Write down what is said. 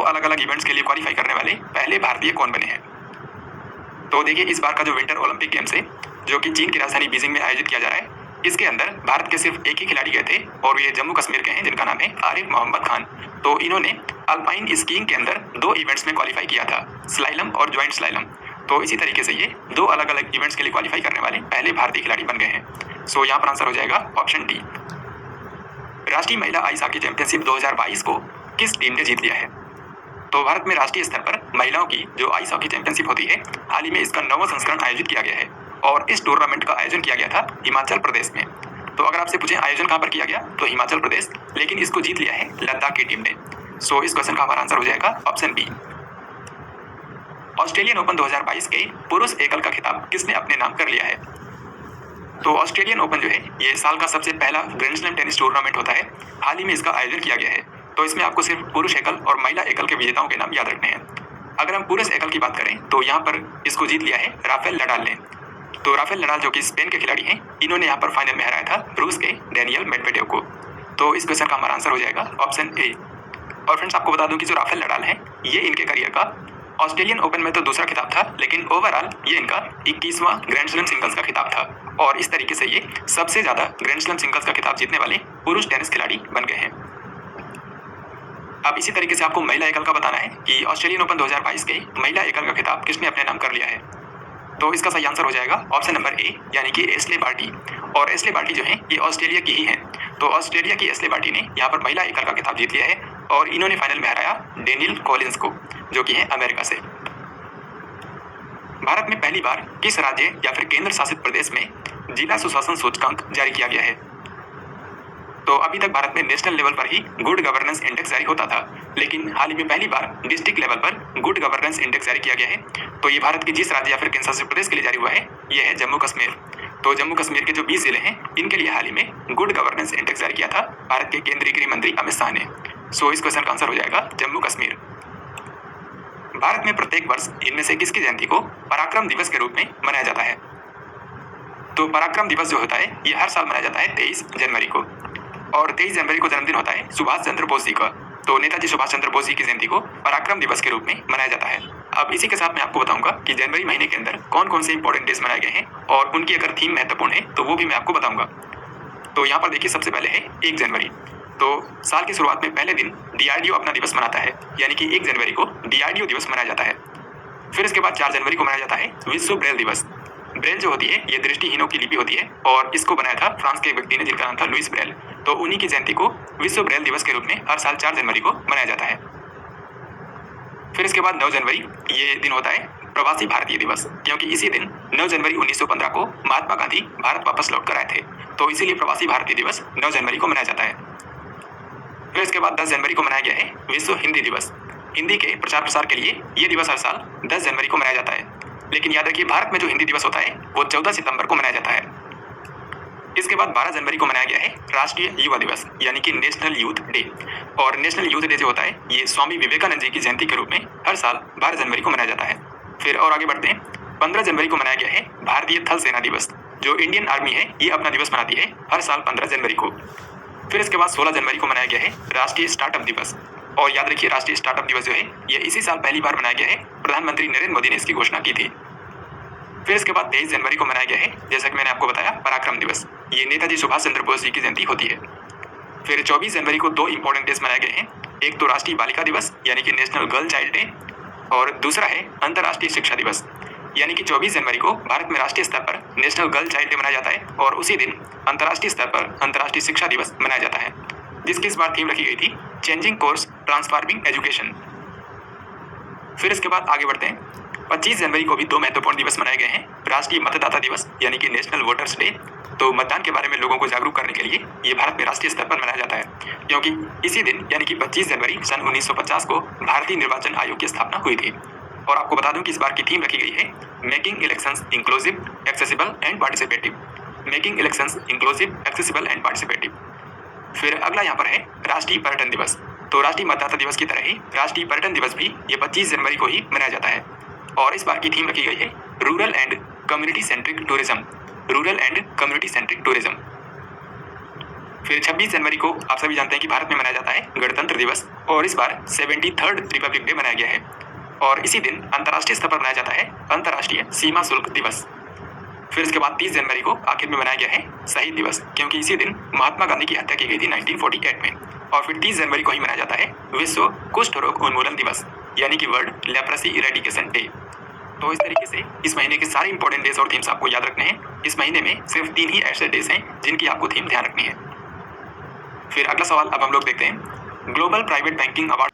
अलग अलग इवेंट्स के लिए क्वालिफाई करने वाले पहले भारतीय कौन बने हैं? तो देखिए, इस बार का जो विंटर ओलंपिक गेम्स है जो कि चीन की राजधानी बीजिंग में आयोजित किया जा रहा है, इसके अंदर भारत के सिर्फ एक ही खिलाड़ी गए थे और ये जम्मू कश्मीर के हैं जिनका नाम है आरिफ मोहम्मद खान। तो इन्होंने अल्पाइन स्कीइंग के अंदर 2 इवेंट्स में क्वालिफाई किया था, स्लाइलम और ज्वाइंट स्लाइलम। तो इसी तरीके से ये 2 अलग अलग इवेंट्स के लिए क्वालिफाई करने वाले पहले भारतीय खिलाड़ी बन गए हैं। सो यहाँ पर आंसर हो जाएगा ऑप्शन डी। राष्ट्रीय महिला आइस हॉकी चैंपियनशिप 2022 को किस टीम ने जीत लिया है? तो भारत में राष्ट्रीय स्तर पर महिलाओं की जो आइस हॉकी चैंपियनशिप होती है, हाल ही में इसका 9वां संस्करण आयोजित किया गया है और इस टूर्नामेंट का आयोजन किया गया था हिमाचल प्रदेश में। तो अगर आपसे पूछें आयोजन कहाँ पर किया गया, तो हिमाचल प्रदेश, लेकिन इसको जीत लिया है लद्दाख की टीम ने। सो इस क्वेश्चन का हमारा आंसर हो जाएगा ऑप्शन बी। ऑस्ट्रेलियन ओपन 2022 के पुरुष एकल का खिताब किसने अपने नाम कर लिया है? तो ऑस्ट्रेलियन ओपन जो है ये साल का सबसे पहला ग्रैंड स्लैम टेनिस टूर्नामेंट होता है, हाल ही में इसका आयोजन किया गया है। तो इसमें आपको सिर्फ पुरुष एकल और महिला एकल के विजेताओं के नाम याद रखने हैं। अगर हम पुरुष एकल की बात करें तो यहाँ पर इसको जीत लिया है राफेल नडाल ने। तो राफेल नडाल जो कि स्पेन के खिलाड़ी हैं, इन्होंने यहाँ पर फाइनल में हराया था रूस के डेनियल मेडवेडेव को। तो इस क्वेश्चन का हमारा आंसर हो जाएगा ऑप्शन ए। और फ्रेंड्स, आपको बता दूं कि जो राफेल नडाल है ये इनके करियर का ऑस्ट्रेलियन ओपन में तो दूसरा खिताब था, लेकिन ओवरऑल ये इनका 21वां ग्रैंड स्लैम सिंगल्स का खिताब था और इस तरीके से ये सबसे ज्यादा ग्रैंड स्लैम सिंगल्स का खिताब जीतने वाले पुरुष टेनिस खिलाड़ी बन गए हैं। अब इसी तरीके से आपको महिला एकल का बताना है कि ऑस्ट्रेलियन ओपन 2022 के महिला एकल का खिताब किसने अपने नाम कर लिया है? तो इसका सही आंसर हो जाएगा ऑप्शन नंबर ए, यानी कि एश्ले बार्टी। और एश्ले बार्टी जो है ये ऑस्ट्रेलिया की ही है। तो ऑस्ट्रेलिया की एश्ले बार्टी ने यहाँ पर महिला एकल का खिताब जीत लिया है और इन्होंने फाइनल में हराया डेनियल कॉलिंस को, जो कि है अमेरिका से। भारत में पहली बार किस राज्य या फिर केंद्र शासित प्रदेश में जिला सुशासन सूचकांक जारी किया गया है? तो अभी तक भारत में नेशनल लेवल पर ही गुड गवर्नेंस इंडेक्स जारी होता था, लेकिन हाल ही में पहली बार डिस्ट्रिक्ट लेवल पर गुड गवर्नेंस इंडेक्स जारी किया गया है। तो ये भारत के जिस राज्य या फिर केंद्र शासित प्रदेश के लिए जारी हुआ है ये है जम्मू कश्मीर। तो जम्मू कश्मीर के जो 20 जिले हैं इनके लिए हाल ही में गुड गवर्नेंस इंडेक्स जारी किया था भारत के केंद्रीय गृह मंत्री अमित शाह ने। सो इस क्वेश्चन का आंसर हो जाएगा जम्मू कश्मीर। भारत में प्रत्येक वर्ष इनमें से किसकी जयंती को पराक्रम दिवस के रूप में मनाया जाता है? तो पराक्रम दिवस जो होता है ये हर साल मनाया जाता है 23 जनवरी को, और 23 जनवरी को जन्मदिन होता है सुभाष चंद्र बोस जी का। तो नेताजी सुभाष चंद्र बोस जी की जयंती को पराक्रम दिवस के रूप में मनाया जाता है। अब इसी के साथ मैं आपको बताऊंगा कि जनवरी महीने के अंदर कौन कौन से इंपॉर्टेंट डेज मनाए गए हैं और उनकी अगर थीम महत्वपूर्ण है तो वो भी मैं आपको बताऊंगा। तो यहाँ पर देखिए, सबसे पहले है 1 जनवरी। तो साल की शुरुआत में पहले दिन DRDO अपना दिवस मनाता है, यानी कि 1 जनवरी को DRDO दिवस मनाया जाता है। फिर इसके बाद 4 जनवरी को मनाया जाता है विश्व ब्रेल दिवस। ब्रेल जो होती है ये दृष्टिहीनों की लिपि होती है और इसको बनाया था फ्रांस के एक व्यक्ति ने जिनका नाम था लुइस ब्रेल। तो उन्हीं की जयंती को विश्व ब्रेल दिवस के रूप में हर साल 4 जनवरी को मनाया जाता है। फिर इसके बाद 9 जनवरी ये दिन होता है प्रवासी भारतीय दिवस, क्योंकि इसी दिन 9 जनवरी 1915 को महात्मा गांधी भारत वापस लौट कर आए थे। तो इसीलिए प्रवासी भारतीय दिवस 9 जनवरी को मनाया जाता है। फिर इसके बाद 10 जनवरी को मनाया गया है विश्व हिंदी दिवस। हिंदी के प्रचार प्रसार के लिए ये दिवस हर साल 10 जनवरी को मनाया जाता है, लेकिन याद रखिए भारत में जो हिंदी दिवस होता है वो 14 सितंबर को मनाया जाता है। इसके बाद 12 जनवरी को मनाया गया है राष्ट्रीय युवा दिवस, यानी कि नेशनल यूथ डे। और नेशनल यूथ डे जो होता है ये स्वामी विवेकानंद जी की जयंती के रूप में हर साल 12 जनवरी को मनाया जाता है। फिर और आगे बढ़ते हैं, 15 जनवरी को मनाया गया है भारतीय थल सेना दिवस। जो इंडियन आर्मी है ये अपना दिवस मनाती है हर साल 15 जनवरी को। फिर इसके बाद 16 जनवरी को मनाया गया है राष्ट्रीय स्टार्टअप दिवस। और याद रखिए राष्ट्रीय स्टार्टअप दिवस जो है ये इसी साल पहली बार मनाया गया है, प्रधानमंत्री नरेंद्र मोदी ने इसकी घोषणा की थी। फिर इसके बाद 23 जनवरी को मनाया गया है, जैसा कि मैंने आपको बताया, पराक्रम दिवस। ये नेताजी सुभाष चंद्र बोस जी की जयंती होती है। फिर 24 जनवरी को 2 इंपॉर्टेंट डेज मनाए गए हैं। एक तो राष्ट्रीय बालिका दिवस, यानी कि नेशनल गर्ल चाइल्ड डे, और दूसरा है अंतर्राष्ट्रीय शिक्षा दिवस। यानी कि 24 जनवरी को भारत में राष्ट्रीय स्तर पर नेशनल गर्ल चाइल्ड डे मनाया जाता है और उसी दिन अंतर्राष्ट्रीय स्तर पर अंतर्राष्ट्रीय शिक्षा दिवस मनाया जाता है, जिसकी इस बार थीम रखी गई थी चेंजिंग कोर्स ट्रांसफॉर्मिंग एजुकेशन। फिर इसके बाद आगे बढ़ते हैं, 25 जनवरी को भी 2 महत्वपूर्ण दिवस मनाए गए हैं। राष्ट्रीय मतदाता दिवस, यानी कि नेशनल वोटर्स डे। तो मतदान के बारे में लोगों को जागरूक करने के लिए ये भारत में राष्ट्रीय स्तर पर मनाया जाता है, क्योंकि इसी दिन यानी कि 25 जनवरी सन 1950 को भारतीय निर्वाचन आयोग की स्थापना हुई थी। और आपको बता दूं कि इस बार की थीम रखी गई है making elections inclusive, accessible and participative. Making elections inclusive, accessible and participative. फिर अगला यहाँ पर है राष्ट्रीय पर्यटन दिवस। तो राष्ट्रीय मतदाता दिवस की तरह ही राष्ट्रीय पर्यटन दिवस भी ये 25 जनवरी को ही मनाया जाता है और इस बार की थीम रखी गई है rural and community centric tourism. Rural and community centric tourism. फिर 26 जनवरी को आप सभी जानते हैं कि भारत में मनाया जाता है गणतंत्र दिवस, और इस बार 73rd रिपब्लिक डे मनाया गया है। और इसी दिन अंतर्राष्ट्रीय स्तर पर मनाया जाता है अंतर्राष्ट्रीय सीमा शुल्क दिवस। फिर इसके बाद 30 जनवरी को आखिर में मनाया गया है शहीद दिवस, क्योंकि इसी दिन महात्मा गांधी की हत्या की गई थी 1948 में। और फिर 30 जनवरी को ही मनाया जाता है विश्व कुष्ठ रोग उन्मूलन दिवस, यानी कि वर्ल्ड लेप्रेसी इरेडिकेशन डे। तो इस तरीके से इस महीने के सारे इंपॉर्टेंट डेज और थीम्स आपको याद रखने हैं। इस महीने में सिर्फ 3 ही ऐसे डेज हैं जिनकी आपको थीम ध्यान रखनी है। फिर अगला सवाल अब हम लोग देखते हैं, ग्लोबल प्राइवेट बैंकिंग अवार्ड